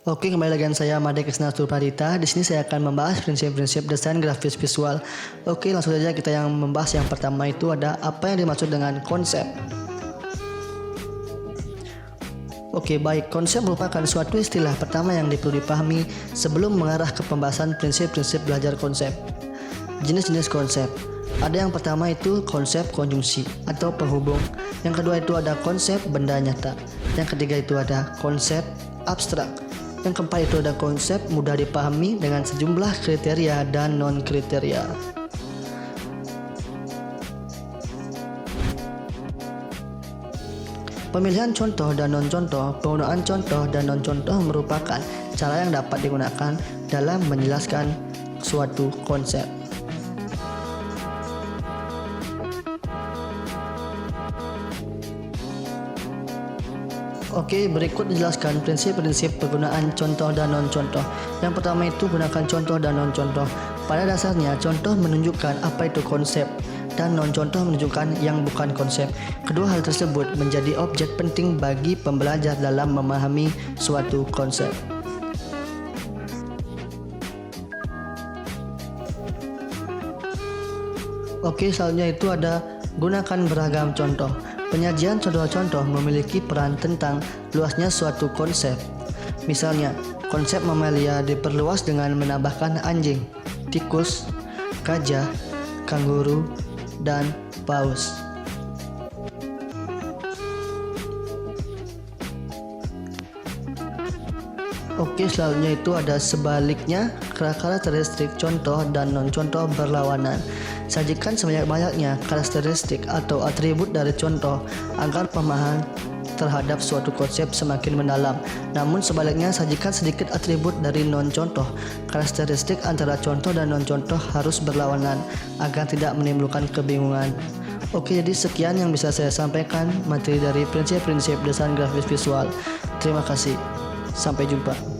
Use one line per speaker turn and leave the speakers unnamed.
Oke, kembali lagi dengan saya Made Krisna Pradita. Di sini saya akan membahas prinsip-prinsip desain grafis visual. Oke, langsung saja kita yang membahas yang pertama itu ada apa yang dimaksud dengan konsep. Oke, baik, konsep merupakan suatu istilah pertama yang perlu dipahami sebelum mengarah ke pembahasan prinsip-prinsip belajar konsep. Jenis-jenis konsep. Ada yang pertama itu konsep konjungsi atau penghubung. Yang kedua itu ada konsep benda nyata. Yang ketiga itu ada konsep abstrak. Yang keempat itu ada konsep mudah dipahami dengan sejumlah kriteria dan non-kriteria. Pemilihan contoh dan non-contoh, penggunaan contoh dan non-contoh merupakan cara yang dapat digunakan dalam menjelaskan suatu konsep. Oke, berikut dijelaskan prinsip-prinsip penggunaan contoh dan non-contoh. Yang pertama itu gunakan contoh dan non-contoh. Pada dasarnya, contoh menunjukkan apa itu konsep dan non-contoh menunjukkan yang bukan konsep. Kedua hal tersebut menjadi objek penting bagi pembelajar dalam memahami suatu konsep. Oke, selanjutnya itu ada gunakan beragam contoh. Penyajian contoh-contoh memiliki peran tentang luasnya suatu konsep. Misalnya, konsep mamalia diperluas dengan menambahkan anjing, tikus, gajah, kanguru, dan paus. Oke, selanjutnya itu ada sebaliknya, karakteristik contoh dan non-contoh berlawanan. Sajikan sebanyak-banyaknya karakteristik atau atribut dari contoh agar pemahaman terhadap suatu konsep semakin mendalam. Namun sebaliknya, sajikan sedikit atribut dari non-contoh. Karakteristik antara contoh dan non-contoh harus berlawanan agar tidak menimbulkan kebingungan. Oke, jadi sekian yang bisa saya sampaikan materi dari prinsip-prinsip desain grafis visual. Terima kasih. Sampai jumpa.